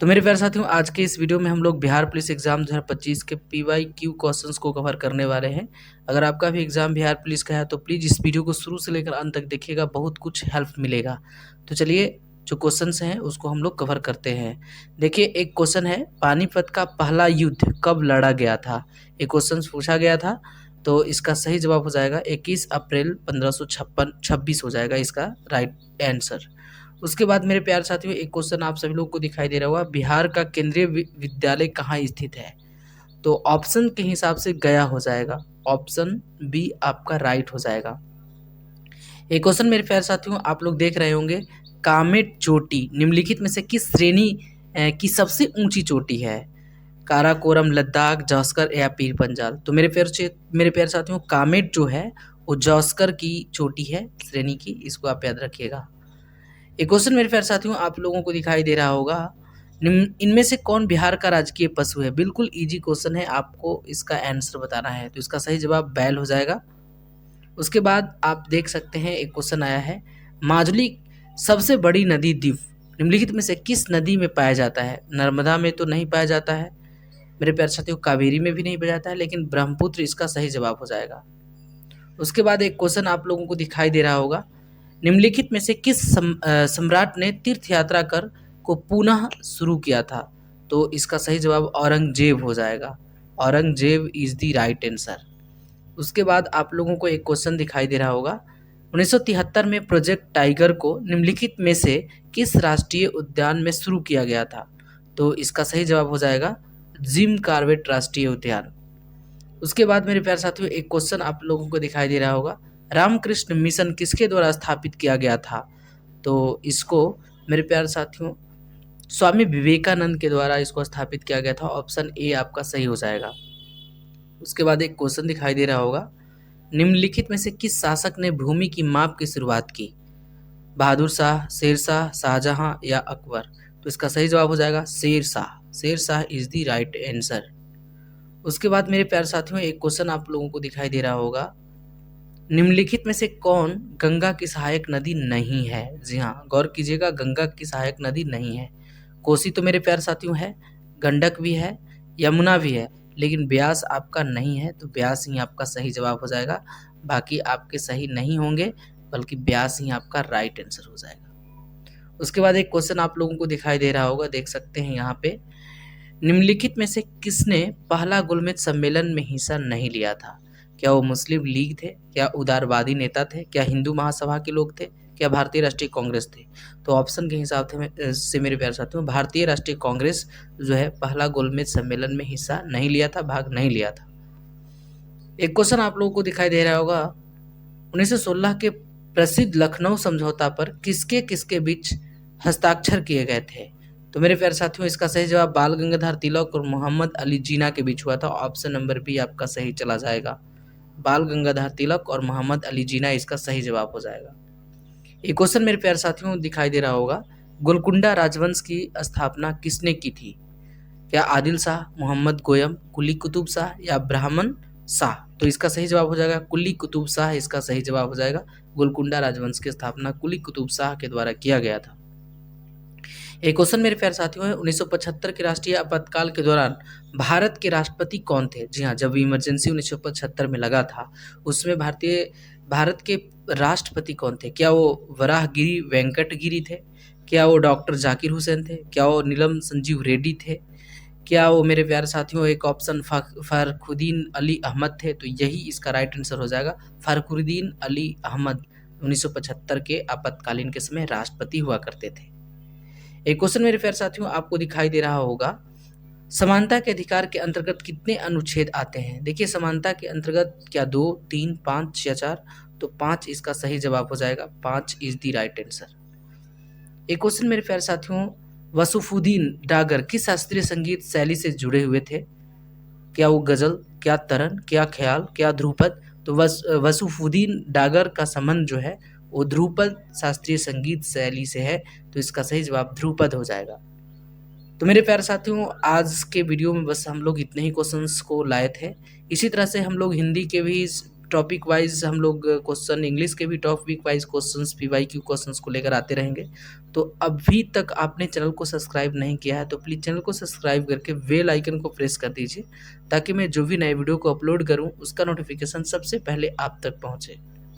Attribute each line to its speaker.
Speaker 1: तो मेरे प्यारे साथियों, आज के इस वीडियो में हम लोग बिहार पुलिस एग्जाम 2025 के PYQ क्वेश्चंस को कवर करने वाले हैं। अगर आपका भी एग्जाम बिहार पुलिस का है तो प्लीज़ इस वीडियो को शुरू से लेकर अंत तक देखिएगा, बहुत कुछ हेल्प मिलेगा। तो चलिए जो क्वेश्चंस हैं उसको हम लोग कवर करते हैं। देखिए, एक क्वेश्चन है, पानीपत का पहला युद्ध कब लड़ा गया था? एक क्वेश्चन पूछा गया था, तो इसका सही जवाब हो जाएगा 21 अप्रैल 1556 हो जाएगा इसका राइट आंसर। उसके बाद मेरे प्यारे साथियों, एक क्वेश्चन आप सभी लोग को दिखाई दे रहा होगा, बिहार का केंद्रीय विद्यालय कहाँ स्थित है? तो ऑप्शन के हिसाब से गया हो जाएगा, ऑप्शन बी आपका राइट हो जाएगा। एक क्वेश्चन मेरे प्यारे साथियों, आप लोग देख रहे होंगे, कामेट चोटी निम्नलिखित में से किस श्रेणी की सबसे ऊंची चोटी है? काराकोरम, लद्दाख, जास्कर या पीर पंजाल? तो मेरे प्यारे साथियों, कामेट जो है वो जास्कर की चोटी है श्रेणी की, इसको आप याद रखिएगा। एक क्वेश्चन मेरे प्यारे साथियों आप लोगों को दिखाई दे रहा होगा, इनमें से कौन बिहार का राजकीय पशु है? बिल्कुल इजी क्वेश्चन है, आपको इसका आंसर बताना है, तो इसका सही जवाब बैल हो जाएगा। उसके बाद आप देख सकते हैं एक क्वेश्चन आया है, माजुली सबसे बड़ी नदी द्वीप निम्नलिखित में से किस नदी में पाया जाता है? नर्मदा में तो नहीं पाया जाता है मेरे प्यारे साथियों, कावेरी में भी नहीं पाया जाता है, लेकिन ब्रह्मपुत्र इसका सही जवाब हो जाएगा। उसके बाद एक क्वेश्चन आप लोगों को दिखाई दे रहा होगा, निम्नलिखित में से किस सम्राट ने तीर्थ यात्रा कर को पुनः शुरू किया था? तो इसका सही जवाब औरंगजेब हो जाएगा, Aurangzeb is the right answer. उसके बाद आप लोगों को एक क्वेश्चन दिखाई दे रहा होगा, 1973 में प्रोजेक्ट टाइगर को निम्नलिखित में से किस राष्ट्रीय उद्यान में शुरू किया गया था? तो इसका सही जवाब हो जाएगा जिम कॉर्बेट राष्ट्रीय उद्यान। उसके बाद मेरे प्यारे साथियों, एक क्वेश्चन आप लोगों को दिखाई दे रहा होगा, रामकृष्ण मिशन किसके द्वारा स्थापित किया गया था? तो इसको मेरे प्यारे साथियों स्वामी विवेकानंद के द्वारा इसको स्थापित किया गया था, ऑप्शन ए आपका सही हो जाएगा। उसके बाद एक क्वेश्चन दिखाई दे रहा होगा, निम्नलिखित में से किस शासक ने भूमि की माप की शुरुआत की? बहादुर शाह, शेर शाह, शाहजहां या अकबर? तो इसका सही जवाब हो जाएगा Sher Shah, Sher Shah is the right answer. उसके बाद मेरे प्यारे साथियों, एक क्वेश्चन आप लोगों को दिखाई दे रहा होगा, निम्नलिखित में से कौन गंगा की सहायक नदी नहीं है? जी हाँ, गौर कीजिएगा, गंगा की सहायक नदी नहीं है। कोसी तो मेरे प्यारे साथियों है, गंडक भी है, यमुना भी है, लेकिन ब्यास आपका नहीं है, तो ब्यास ही आपका सही जवाब हो जाएगा। बाकी आपके सही नहीं होंगे, बल्कि ब्यास ही आपका राइट आंसर हो जाएगा। उसके बाद एक क्वेश्चन आप लोगों को दिखाई दे रहा होगा, देख सकते हैं यहाँ पे, निम्नलिखित में से किसने पहला गुलमेज सम्मेलन में हिस्सा नहीं लिया था? क्या वो मुस्लिम लीग थे, क्या उदारवादी नेता थे, क्या हिंदू महासभा के लोग थे, क्या भारतीय राष्ट्रीय कांग्रेस थे? तो ऑप्शन के हिसाब से मेरे प्यारे साथियों, भारतीय राष्ट्रीय कांग्रेस जो है पहला गोलमेज सम्मेलन में हिस्सा नहीं लिया था, भाग नहीं लिया था। एक क्वेश्चन आप लोगों को दिखाई दे रहा होगा, 1916 के प्रसिद्ध लखनऊ समझौता पर किसके किसके बीच हस्ताक्षर किए गए थे? तो मेरे प्यारे साथियों, इसका सही जवाब बाल गंगाधर तिलक और मोहम्मद अली जिन्ना के बीच हुआ था, ऑप्शन नंबर बी आपका सही चला जाएगा। बाल गंगाधर तिलक और मोहम्मद अली जिन्ना इसका सही जवाब हो जाएगा। एक क्वेश्चन मेरे प्यारे साथियों दिखाई दे रहा होगा, गोलकुंडा राजवंश की स्थापना किसने की थी? क्या आदिल शाह, मोहम्मद गोयम, कुली कुतुब शाह या ब्राह्मण शाह? तो इसका सही जवाब हो जाएगा कुली कुतुब शाह, इसका सही जवाब हो जाएगा। गोलकुंडा राजवंश की स्थापना कुली कुतुब शाह के द्वारा किया गया था। एक क्वेश्चन मेरे प्यारे साथियों है, 1975 के राष्ट्रीय आपातकाल के दौरान भारत के राष्ट्रपति कौन थे? जी हाँ, जब इमरजेंसी 1975 में लगा था, उसमें भारत के राष्ट्रपति कौन थे? क्या वो वराहगिरी वेंकटगिरी थे, क्या वो डॉक्टर जाकिर हुसैन थे, क्या वो नीलम संजीव रेड्डी थे, क्या वो मेरे प्यारे साथियों एक ऑप्शन फखरुद्दीन अली अहमद थे? तो यही इसका राइट आंसर हो जाएगा, फखरुद्दीन अली अहमद 1975 के आपातकालीन के समय राष्ट्रपति हुआ करते थे। एक क्वेश्चन मेरे प्यारे साथियों आपको दिखाई दे रहा होगा, समानता के अधिकार के अंतर्गत कितने अनुच्छेद आते हैं? देखिए, समानता के अंतर्गत क्या 2, 3, 5 या 4? तो 5 इसका सही जवाब हो जाएगा, 5 इज द राइट आंसर। एक क्वेश्चन मेरे प्यारे साथियों, वसुफुद्दीन डागर किस शास्त्रीय संगीत शैली से जुड़े हुए थे? क्या वो गजल, क्या तरन, क्या ख्याल, क्या ध्रुपद? तो वसुफुद्दीन डागर का संबंध जो है वो ध्रुपद शास्त्रीय संगीत शैली से है, तो इसका सही जवाब ध्रुपद हो जाएगा। तो मेरे प्यारे साथियों, आज के वीडियो में बस हम लोग इतने ही क्वेश्चंस को लाए थे। इसी तरह से हम लोग हिंदी के भी टॉपिक वाइज हम लोग क्वेश्चन, इंग्लिश के भी topic wise questions, PYQ questions को लेकर आते रहेंगे। तो अभी तक आपने चैनल को सब्सक्राइब नहीं किया है तो प्लीज़ चैनल को सब्सक्राइब करके बेल आइकन को प्रेस कर दीजिए, ताकि मैं जो भी नए वीडियो को अपलोड करूं उसका नोटिफिकेशन सबसे पहले आप तक पहुंचे।